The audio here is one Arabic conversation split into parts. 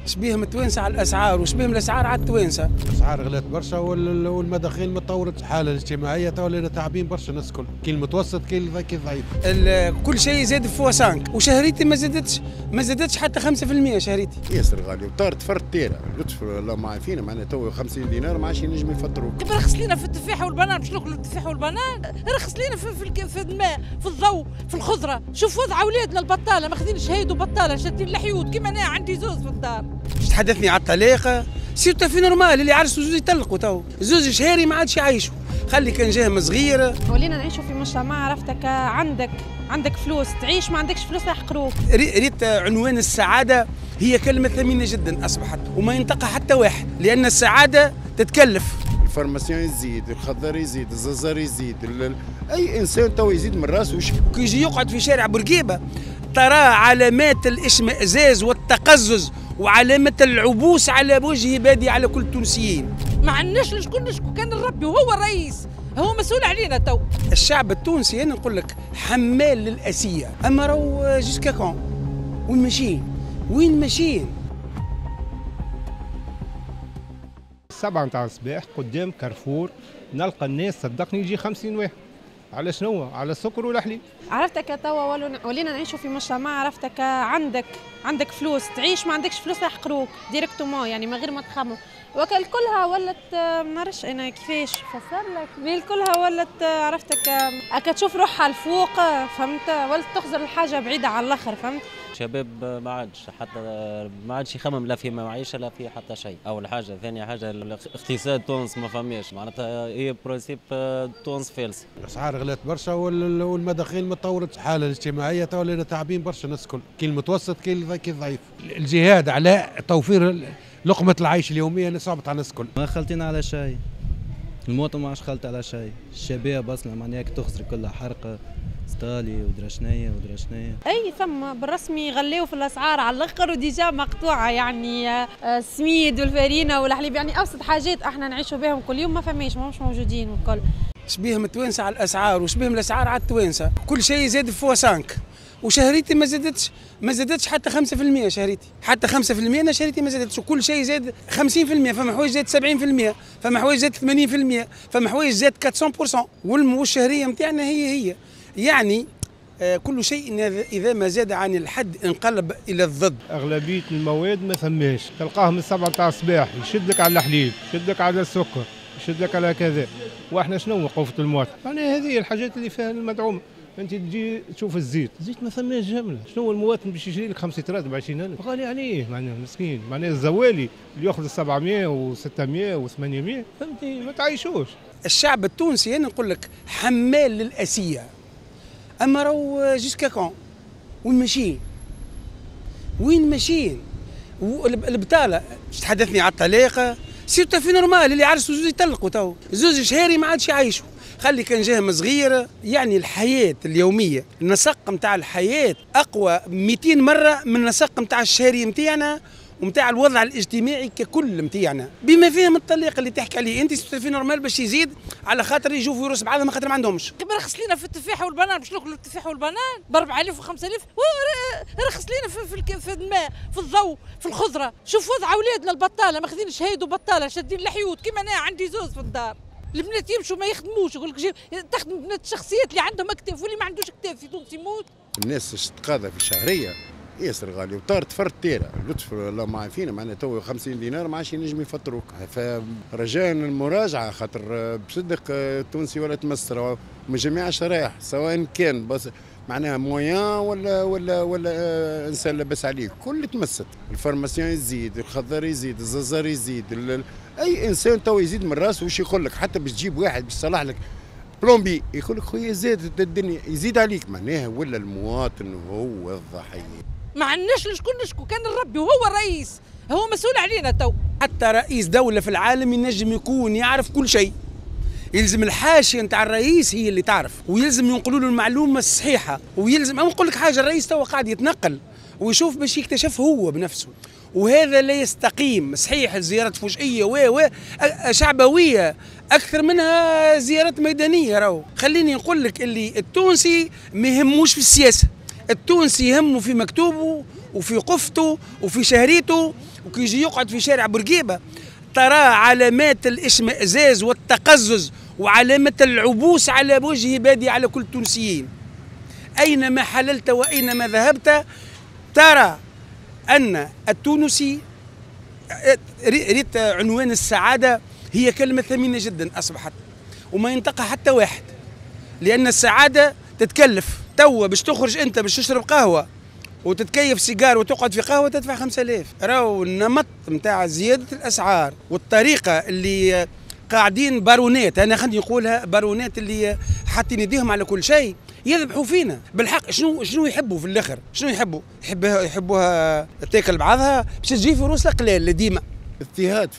شبيهم التوانسه على الاسعار وشبيهم الاسعار على التوانسه. الاسعار غلات برشا والمداخيل ما تطورتش، الحاله الاجتماعيه تولينا تعبين برشا الناس الكل، كي المتوسط كي ضعيف. كل شيء زاد فوا 5 وشهريتي ما زادتش حتى 5% شهريتي. ياسر غالي وطارت فرد تيرا لطف الله معي فينا، معناها تو 50 دينار ما عادش ينجم يفطروك. كيف رخص لينا في التفاح والبنان، باش ناكلوا التفاح والبنان، رخص لينا في الماء، في الضوء، في الخضره. شوف وضع اولادنا البطاله، ماخذين شهيد وبطاله شادين الحيوط كيما انا عندي زوز في الدار. باش تحدثني على الطلاق، سيرتا في نورمال اللي عرسوا زوز يطلقوا تو، زوز شهري ما عادش يعيشوا، خلي كان جاهم صغير. ولينا نعيشوا في مجتمع عرفتك عندك فلوس تعيش، ما عندكش فلوس يحقروك. ريت عنوان السعاده هي كلمه ثمينه جدا اصبحت وما ينطقها حتى واحد، لان السعاده تتكلف. الفارماسيون يزيد، الخضار يزيد، الززار يزيد، اي انسان تو يزيد من راسه. كي يجي يقعد في شارع بورقيبه ترى علامات الاشمئزاز والتقزز وعلامة العبوس على وجه بادي على كل التونسيين. ما عندناش شكون كان نربي وهو الرئيس، هو مسؤول علينا تو. الشعب التونسي انا نقول لك حمال للاسيه، اما راهو جوسكا كون وين ماشيين 7 نتاع الصباح قدام كارفور نلقى الناس صدقني يجي 50 واحد. على شنو؟ على السكر والحليب. عرفتك توا ولينا نعيشوا في مجتمع عرفتك عندك فلوس تعيش، ما عندكش فلوس يحقروك ديريكتومون، يعني من غير ما تخمم. وكل كلها ولت ما نعرفش انا كيفاش فسر لك، كلها ولت عرفتك هكا تشوف روحها الفوق، فهمت؟ ولت تخزر الحاجه بعيده على الاخر، فهمت؟ شباب ما عادش يخمم لا في معيشه لا في حتى شيء. اول حاجه، ثاني حاجه الاقتصاد تونس ما فماش، معناتها هي برانسيب تونس فالس. الاسعار غلات برشا والمداخيل ما تطورتش، الحاله الاجتماعيه تولينا تعبين برشا الناس الكل، كي المتوسط كي ضعيف. الجهاد على توفير لقمه العيش اليوميه صعبت على الناس الكل. ما خلطينا على شيء، المواطن ما عادش خلط على شيء، الشباب اصلا معناها تخسر كلها حرقه ستالي ودرشنيه. اي ثم بالرسمي غليوا في الاسعار على الاخر وديجا مقطوعه، يعني السميد والفارينه والحليب، يعني ابسط حاجات احنا نعيشوا بهم كل يوم ما فماش، مش موجودين والكل. شبيهم التوانسه على الاسعار وشبيهم الاسعار على التوانسه، كل شيء زاد فوا 5 وشهريتي ما زادتش حتى 5% شهريتي، حتى 5% انا شهريتي ما زادتش، وكل شيء زاد 50%، فما حوايج زاد 70%، فما حوايج زاد 80%، فما حوايج زاد 400%، والشهريه نتاعنا هي يعني كل شيء اذا ما زاد عن الحد انقلب الى الضد. اغلبيه المواد ما ثماش، تلقاه من 7 نتاع الصباح يشدك على الحليب، يشدك على السكر، يشدك على كذا، واحنا شنو وقوفة المواطن؟ يعني هذه الحاجات اللي فيها المدعومه. انت تجي تشوف الزيت ما ثماش جمله، شنو المواطن باش يشري لك 5 لترات ب 20,000 غالي عليه، معناها مسكين، معناها الزوالي اللي ياخذ 700 و600 و800 فهمتني ما تعيشوش. الشعب التونسي انا نقول لك حمال للاسيه، اما راهو جوسكا كون وين ماشيين البطاله. باش تحدثني على الطلاق، سيرتا في نورمال اللي عرسوا زوز يطلقوا تو، زوز شهري ما عادش يعيشوا، خلي كان جاهم صغير. يعني الحياه اليوميه، النسق نتاع الحياه اقوى 200 مره من النسق نتاع الشهري نتاعنا ومتاع الوضع الاجتماعي ككل نتاعنا، بما فيهم الطليق اللي تحكي عليه انت. في نورمال باش يزيد على خاطر يجوا فيروس بعضهم خاطر ما عندهمش. كيف رخص لينا في التفاح والبنان، باش ناكلوا التفاح والبنان ب 4000 و 5000، رخص لينا في الماء، في الضوء، في الخضره. شوف وضع اولادنا البطاله، ماخذين شهيد وبطاله شادين الحيوط كيما انا عندي زوز في الدار. البنات يمشوا ما يخدموش، يقول لك تخدم بنات الشخصيات اللي عندهم اكتاف واللي ما عندوش اكتاف في تونس يموت. الناس تتقاضى في الشهريه ياسر غالي وطارت فرد تيرا لطف الله معي فينا، معناها تو 50 دينار ما عادش ينجم يفطروك. فرجاء المراجعه، خاطر بصدق التونسي ولا تمسر من جميع الشرائح، سواء كان بس معناها مويان ولا انسان لاباس عليه، كل تمست. الفارماسيون يزيد، الخضار يزيد، الززار يزيد، اي انسان تو يزيد من راسه. وش يقول لك حتى باش تجيب واحد باش يصلح لك بلومبي يقول لك خويا زادت الدنيا، يزيد عليك، معناها ولا المواطن هو الضحيه. ما عندناش شكون كان نربي وهو الرئيس، هو مسؤول علينا تو. حتى رئيس دولة في العالم ينجم يكون يعرف كل شيء، يلزم الحاشية نتاع الرئيس هي اللي تعرف، ويلزم ينقلوا له المعلومة الصحيحة، ويلزم نقول لك حاجة، الرئيس تو قاعد يتنقل ويشوف باش يكتشف هو بنفسه، وهذا لا يستقيم. صحيح الزيارات فجئية شعبوية أكثر منها زيارات ميدانية. راهو خليني نقول لك اللي التونسي ما يهموش في السياسة، التونسي يهمه في مكتوبه وفي قفته وفي شهريته وكي يجي يقعد في شارع بورقيبه ترى علامات الاشمئزاز والتقزز وعلامة العبوس على وجه بادي على كل التونسيين. أينما حللت وأينما ذهبت ترى أن التونسي، ريت عنوان السعادة هي كلمة ثمينة جدا أصبحت وما ينطقها حتى واحد، لأن السعادة تتكلف. توا باش تخرج أنت باش تشرب قهوة وتتكيف سيجار وتقعد في قهوة تدفع 5000. راهو النمط نتاع زيادة الأسعار والطريقة اللي قاعدين بارونات، أنا خليني نقولها بارونات اللي حاطين يديهم على كل شيء يذبحوا فينا بالحق. شنو يحبوا في الآخر؟ شنو يحبوها تاكل بعضها باش تجي فلوس القلال ديما. اضطهاد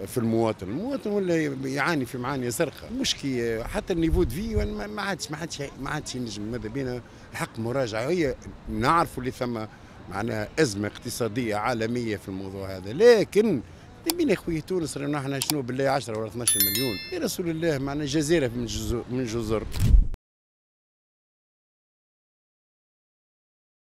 في المواطن ولا يعاني في معاني سرقه، مشكي حتى النيفو دو في ما عادش ينجم. ماذا بينا الحق مراجعه. هي نعرفوا اللي ثم معناها ازمه اقتصاديه عالميه في الموضوع هذا، لكن بين اخوي تونس رانا احنا شنو بالله 10 ولا 12 مليون يا رسول الله، معنا جزيره من جزر.